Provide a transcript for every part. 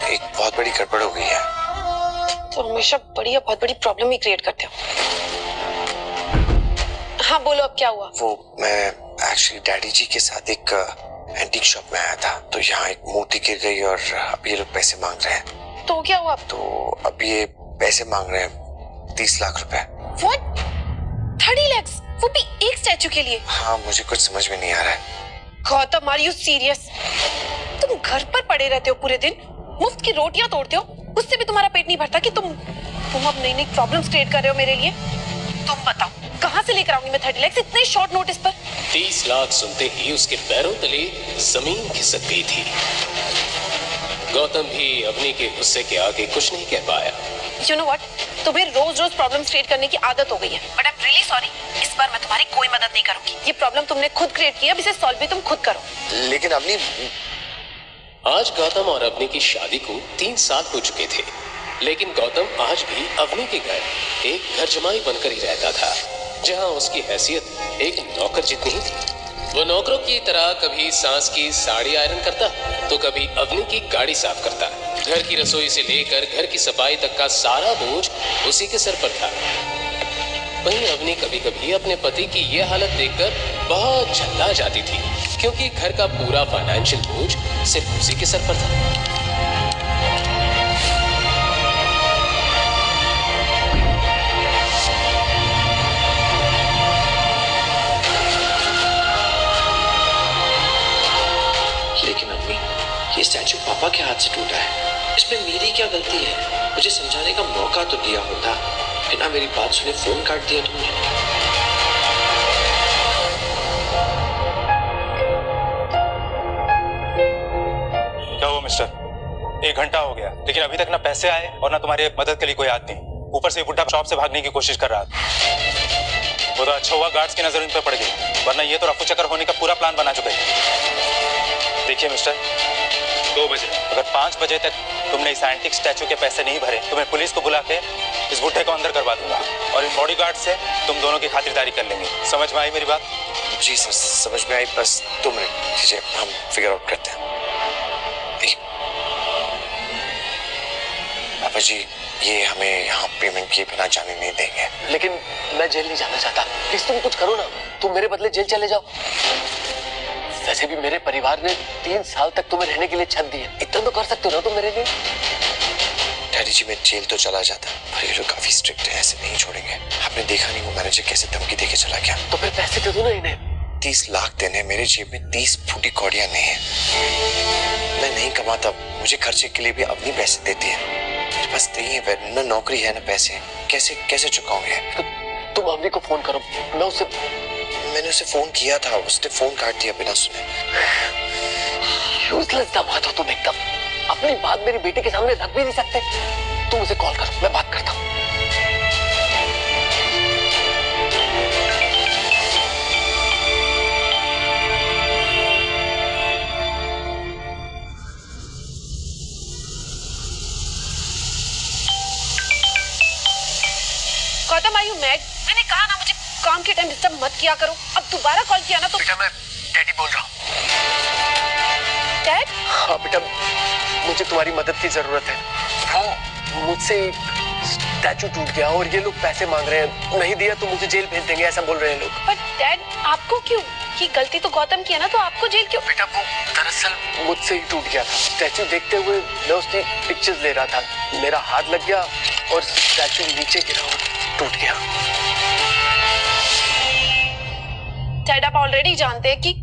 एक बहुत बड़ी गड़बड़ हो गई है। तो हमेशा बड़ी या बहुत बड़ी प्रॉब्लम ही क्रिएट करते हो। हाँ बोलो, अब क्या हुआ? वो मैं एक्चुअली डैडी जी के साथ एक एंटीक शॉप में आया था, तो यहाँ एक मूर्ति गिर गई और अब ये लोग पैसे मांग रहे हैं। तो क्या हुआ? तो अब ये पैसे मांग रहे हैं 30 लाख रुपए। What? 30 lakhs? वो भी एक स्टैचू के लिए? हाँ, मुझे कुछ समझ में नहीं आ रहा है। Gautam, are you serious? तुम घर पर पड़े रहते हो पूरे दिन, मुफ्त की रोटियां तोड़ते हो, उससे भी तुम्हारा पेट नहीं भरता कि तुम अब नई नई प्रॉब्लम्स क्रिएट कर रहे हो मेरे लिए। तुम बताओ, कहाँ से लेकर आऊंगी मैं 30 लाख इतने शॉर्ट नोटिस पर? 30 लाख सुनते ही उसके पैरों तले जमीन खिसक गई थी। गौतम भी अवनी के गुस्से के आगे कुछ नहीं कह पाया। You know what? तुम्हें रोज रोज प्रॉब्लम्स क्रिएट करने की आदत हो गई है। But I am really sorry, इस बार मैं तुम्हारी कोई मदद नहीं करूंगी। ये प्रॉब्लम तुमने खुद क्रिएट किया, अब इसे सॉल्व भी तुम खुद करो। लेकिन अवनी, आज गौतम और अवनी की शादी को 3 साल हो चुके थे, लेकिन गौतम आज भी अवनी के घर एक घर जमाई बनकर ही रहता था, जहां उसकी हैसियत एक नौकर जितनी ही थी। वो नौकरों की तरह कभी सांस की साड़ी आयरन करता, तो कभी अवनी की गाड़ी साफ करता। घर की रसोई से लेकर घर की सफाई तक का सारा बोझ उसी के सर पर था। वहीं अवनी कभी कभी अपने पति की ये हालत देखकर बहुत झल्ला जाती थी, क्योंकि घर का पूरा फाइनेंशियल बोझ सिर्फ उसी के सर पर था। लेकिन अम्मी, ये स्टैचू पापा के हाथ से टूटा है, इसमें मेरी क्या गलती है? मुझे समझाने का मौका तो दिया होता, बिना मेरी बात सुने फोन काट दिया तुमने। क्या हुआ मिस्टर? 1 घंटा हो गया, लेकिन अभी तक ना पैसे आए और ना तुम्हारी मदद के लिए कोई आदमी। ऊपर से बुढ़ा शॉप से भागने की कोशिश कर रहा था। वो तो अच्छा हुआ गार्ड्स की नजर इन पर पड़ गई, वरना ये तो रफू चक्कर होने का पूरा प्लान बना चुके थे। देखिए मिस्टर, 2 बजे, अगर 5 बजे तक तुमने इस एंटीक स्टैचू के पैसे नहीं भरे तो मैं पुलिस को बुला के इस बुढ़े को अंदर करवा दूंगा, और इन बॉडीगार्ड से तुम दोनों की खातिरदारी कर लेंगे। समझ में आई मेरी बात? जी सर, समझ में आई, बस 2 मिनट दीजिए, हम फिगर आउट करते हैं। पापा जी, ये हमें यहाँ पेमेंट किए बिना जाने नहीं देंगे। लेकिन मैं जेल नहीं जाना चाहता, प्लीज तुम कुछ करो ना, तुम मेरे बदले जेल चले जाओ। वैसे भी मेरे परिवार ने 3 साल तक तुम्हें रहने के लिए छत दी है, इतना तो कर सकते हो ना तुम मेरे लिए। डैडी जी, मैं जेल तो चला जाता, पर ये लोग काफी स्ट्रिक्ट है, ऐसे नहीं छोड़ेंगे। आपने देखा नहीं वो मैनेजर कैसे धमकी देके चला गया? तो फिर पैसे दे दो ना इन्हें। 30 लाख देने, मेरे जेब में 30 फूटी कौड़ियां नहीं है। मैं नहीं कमाता, मुझे खर्चे के लिए भी अपनी पैसे देती है। मेरे पास नहीं है, ना नौकरी है ना पैसे, कैसे चुकाऊंगे? तो तुम अवनी को फोन करो, मैंने उसे फोन किया था, उसने फोन काट दिया बिना सुने। यूजलेस दामाद हो तुम एकदम, अपनी बात मेरी बेटी के सामने रख भी नहीं सकते। तुम उसे कॉल करो, मैं बात करता हूँ। Gautam, are you mad? मैंने कहा ना मुझे काम के टाइम डिस्टर्ब मत किया करो। अब दोबारा कॉल किया ना तो बेटा, मैं डैडी बोल रहा हूँ। डैड? हाँ बेटा, मुझे तुम्हारी मदद की जरूरत है। हाँ, मुझसे स्टैचू टूट गया और ये लोग पैसे मांग रहे हैं, नहीं दिया तो मुझे जेल भेज देंगे, ऐसा बोल रहे हैं लोग। पर डैड, आपको क्यों? ये गलती तो गौतम की है ना, तो आपको जेल क्यों? बेटा, वो दरअसल मुझसे ही टूट गया था। स्टैचू देखते हुए मैं उसकी पिक्चर्स ले रहा था, मेरा हाथ लग गया और स्टैचू नीचे गिरा और टूट गया। डैड, आप ऑलरेडी जानते हैं कि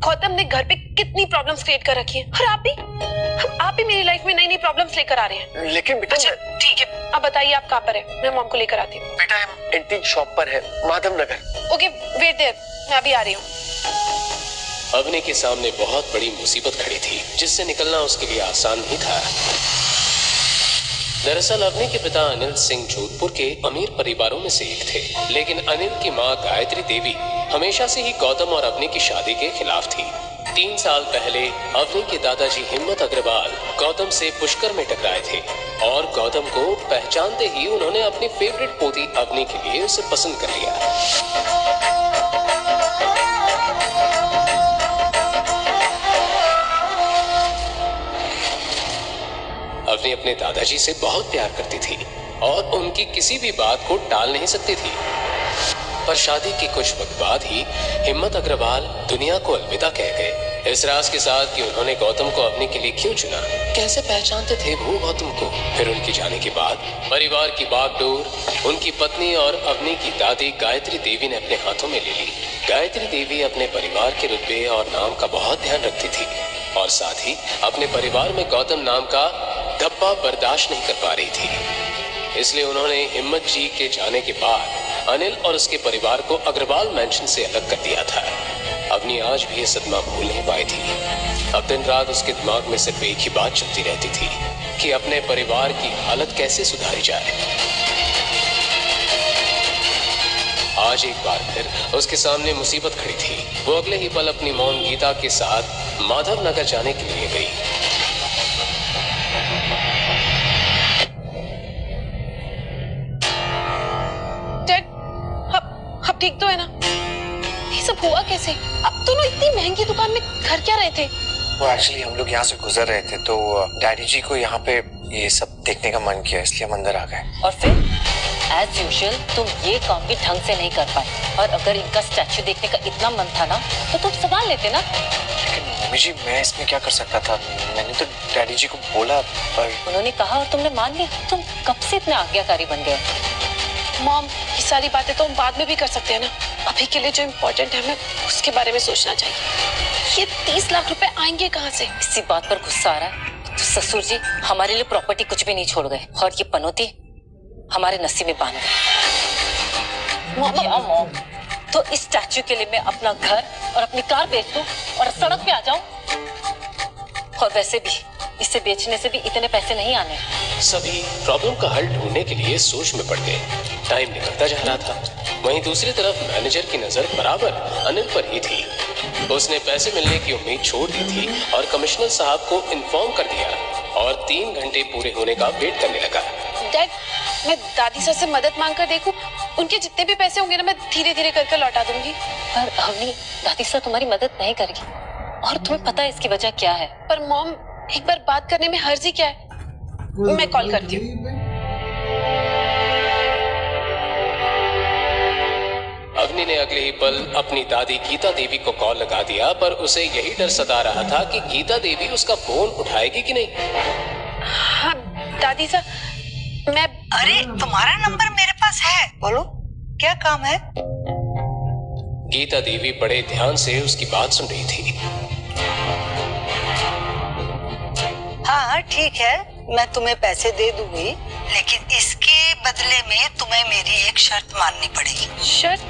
गौतम ने घर पे कितनी प्रॉब्लम्स क्रिएट कर रखी है, और आप भी मेरी लाइफ में नई नई प्रॉब्लम्स लेकर आ रहे हैं। लेकिन बेटा, अच्छा ठीक है, अब बताइए आप कहाँ पर है, मैं मॉम को लेकर आती हूँ। बेटा, हम एंटीक शॉप पर है, Madhav Nagar. Okay, wait there, मैं अभी आ रही हूँ। अवनी के सामने बहुत बड़ी मुसीबत खड़ी थी, जिससे निकलना उसके लिए आसान नहीं था। दरअसल अवनी के पिता अनिल सिंह जोधपुर के अमीर परिवारों में से एक थे, लेकिन अनिल की मां गायत्री देवी हमेशा से ही गौतम और अवनी की शादी के खिलाफ थी। 3 साल पहले अवनी के दादाजी हिम्मत अग्रवाल गौतम से पुष्कर में टकराए थे, और गौतम को पहचानते ही उन्होंने अपनी फेवरेट पोती अवनी के लिए उसे पसंद कर लिया। अपने दादाजी से बहुत प्यार करती थी और उनकी किसी भी बात को टाल नहीं सकती थी। पर शादी के कुछ वक्त बाद ही हिम्मत अग्रवाल दुनिया को अलविदा कह गए, इस राज के साथ कि उन्होंने गौतम को अपने के लिए क्यों चुना। कैसे पहचानते थे वो गौतम को। फिर उनके जाने के बाद परिवार की बागडोर उनकी पत्नी और अवनी की दादी गायत्री देवी ने अपने हाथों में ले ली। गायत्री देवी अपने परिवार के रुतबे और नाम का बहुत ध्यान रखती थी और साथ ही अपने परिवार में गौतम नाम का धब्बा बर्दाश्त नहीं कर पा रही थी। इसलिए उन्होंने हिम्मत जी के जाने के बाद अनिल और उसके परिवार को अग्रवाल मैंशन से अलग कर दिया था। अवनी आज भी ये सदमा भूल नहीं पाई थी। अब दिन रात उसके दिमाग में सिर्फ एक ही बात चलती रहती थी कि अपने परिवार की हालत कैसे सुधारी जाए। आज एक बार फिर उसके सामने मुसीबत खड़ी थी। वो अगले ही पल अपनी मॉम गीता के साथ माधव नगर जाने के लिए गई। डैड, अब ठीक तो है ना? ये सब हुआ कैसे? अब दोनों इतनी महंगी दुकान में घर क्या रहे थे? वो एक्चुअली हम लोग यहाँ से गुजर रहे थे तो डैडी जी को यहाँ पे ये सब देखने का मन किया, इसलिए हम अंदर आ गए। और फिर एज यूजुअल तुम ये काम भी ढंग से नहीं कर पाए। और अगर इनका स्टैचू देखने का इतना मन था ना तो तुम संभाल लेते ना। लेकिन मम्मी जी मैं इसमें क्या कर सकता था? मैंने तो डैडी जी को बोला पर उन्होंने कहा और तुमने मान लिया। तुम कब से इतने आज्ञाकारी बन गए? मॉम, ये सारी बातें तो हम बाद में भी कर सकते हैं ना। अभी के लिए जो इम्पोर्टेंट है हमें उसके बारे में सोचना चाहिए। ये 30 लाख रुपए आएंगे कहाँ से? इसी बात पर गुस्सा आ रहा है तो ससुर जी हमारे लिए प्रॉपर्टी कुछ भी नहीं छोड़ गए और ये पनौती हमारे नसीब में बांध गए। मॉम, तो इस स्टैचू के लिए मैं अपना घर और अपनी कार बेच दूं और सड़क पे आ जाऊं? और वैसे भी इसे बेचने से भी इतने पैसे नहीं आने। सभी प्रॉब्लम का हल ढूंढने के लिए सोच में पड़ गए। टाइम निकलता जा रहा था। वहीं दूसरी तरफ मैनेजर की नजर बराबर अनिल पर ही थी। उसने पैसे मिलने की उम्मीद छोड़ दी थी और कमिश्नर साहब को इन्फॉर्म कर दिया और 3 घंटे पूरे होने का वेट करने लगा। डैड, मैं दादी सर से मदद मांग कर देखूं। उनके जितने भी पैसे होंगे ना मैं धीरे धीरे करके लौटा दूंगी। पर अवनी, दादी सर तुम्हारी मदद नहीं करेगी और तुम्हें पता है इसकी वजह क्या है? पर मॉम, एक बार बात करने में हर्ज ही क्या है? मैं कॉल करती हूँ। अवनी ने अगले ही पल अपनी दादी गीता देवी को कॉल लगा दिया, पर उसे यही डर सता रहा था कि गीता देवी उसका फोन उठाएगी कि नहीं। हाँ दादी सर, मैं अरे तुम्हारा नंबर मेरे पास है, बोलो क्या काम है? गीता देवी बड़े ध्यान से उसकी बात सुन रही थी। हाँ ठीक है, मैं तुम्हें पैसे दे दूंगी, लेकिन इसके बदले में तुम्हें मेरी एक शर्त माननी पड़ेगी। शर्त?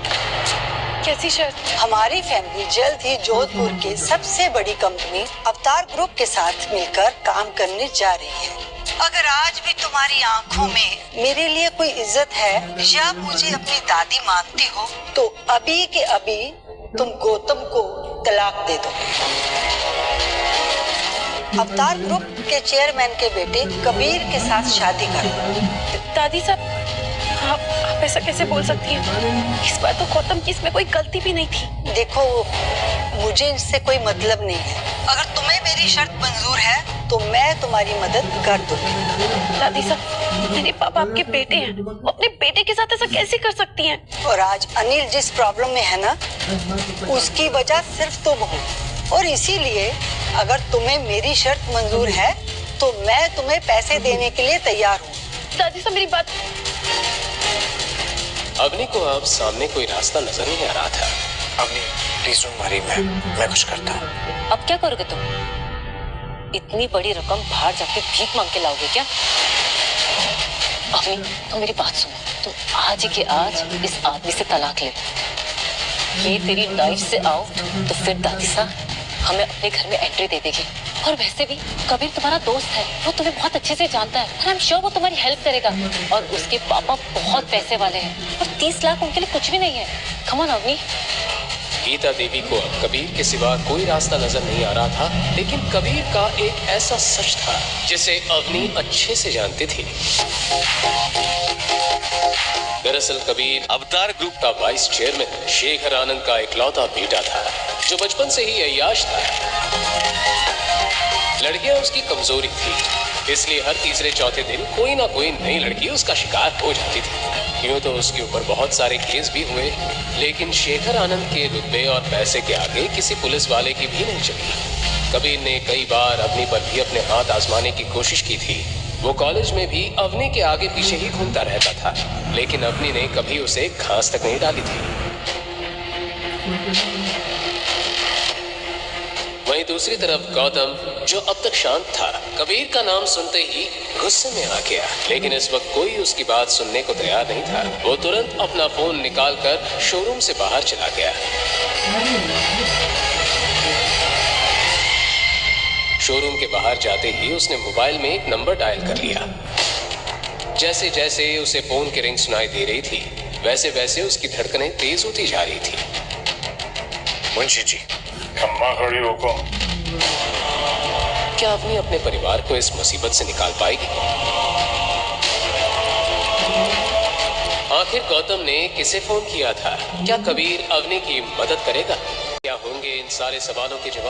कैसी शर्त? हमारी फैमिली जल्द ही जोधपुर के सबसे बड़ी कंपनी अवतार ग्रुप के साथ मिलकर काम करने जा रही है। अगर आज भी तुम्हारी आंखों में मेरे लिए कोई इज्जत है या मुझे अपनी दादी मानती हो तो अभी के अभी तुम गौतम को तलाक दे दो। अवतार ग्रुप के चेयरमैन के बेटे कबीर के साथ शादी करो। दादी साहब, आप ऐसा कैसे बोल सकती हैं? इस बार तो गौतम की इसमें कोई गलती भी नहीं थी। देखो, मुझे इससे कोई मतलब नहीं है। अगर तुम्हें मेरी शर्त मंजूर है तो मैं तुम्हारी मदद कर दूंगी। दादी साहब, मेरे पापा आपके बेटे हैं, वो अपने बेटे के साथ ऐसा कैसे कर सकती हैं? और आज अनिल जिस प्रॉब्लम में है ना, उसकी वजह सिर्फ तुम हो, और इसीलिए अगर तुम्हें मेरी शर्त मंजूर है तो मैं तुम्हें पैसे देने के लिए तैयार हूँ। दादी साहब मेरी बात। अवनी को अब सामने कोई रास्ता नजर नहीं आ रहा था। अवनी प्लीज डोंट वरी, मैं कुछ करता हूँ। अब क्या करोगे तुम? इतनी बड़ी रकम बाहर जाके भीख मांग के लाओगे क्या? अवनी, तुम मेरी बात सुनो। तुम आज ही के आज इस आदमी से तलाक ले। ये तेरी लाइफ से आउट तो फिर दादी साहब हमें अपने घर में एंट्री दे देगी। और वैसे भी कबीर तुम्हारा दोस्त है, वो तुम्हें बहुत अच्छे से जानता है और आई एम श्योर वो तुम्हारी हेल्प करेगा। और उसके पापा बहुत पैसे वाले हैं और 30 लाख उनके लिए कुछ भी नहीं है। Come on Avni. गीता देवी को अब कबीर के सिवा कोई रास्ता नजर नहीं आ रहा था, लेकिन कबीर का एक ऐसा सच था जिसे अवनी अच्छे से जानती थी। दरअसल कबीर अवतार ग्रुप का वाइस चेयरमैन शेखर आनंद का इकलौता बेटा था, जो बचपन से ही अय्याश था। लड़कियां उसकी कमजोरी थी, इसलिए हर तीसरे चौथे दिन कोई ना कोई नई लड़की उसका शिकार हो जाती थी। यूं तो उसके ऊपर बहुत सारे केस भी हुए, लेकिन शेखर आनंद के रुतबे और पैसे के आगे किसी पुलिस वाले की भी नहीं चली। कबीर ने कई बार अवनी पर भी अपने हाथ आजमाने की कोशिश की थी। वो कॉलेज में भी अवनी के आगे पीछे ही घूमता रहता था, लेकिन अवनी ने कभी उसे घास तक नहीं डाली थी। वहीं दूसरी तरफ गौतम, जो अब तक शांत था, कबीर का नाम सुनते ही गुस्से में आ गया। लेकिन इस वक्त कोई उसकी बात सुनने को तैयार नहीं था। वो तुरंत अपना फोन निकालकर शोरूम से बाहर चला गया। शोरूम के बाहर जाते ही उसने मोबाइल में एक नंबर डायल कर लिया। जैसे जैसे उसे फोन की रिंग सुनाई दे रही थी, वैसे वैसे उसकी धड़कनें तेज होती जा रही थी। मुंशी जी, अम्मा खड़ी रोको। क्या अवनी अपने परिवार को इस मुसीबत से निकाल पाएगी? आखिर गौतम ने किसे फोन किया था? क्या कबीर अवनी की मदद करेगा? क्या होंगे इन सारे सवालों के जवाब?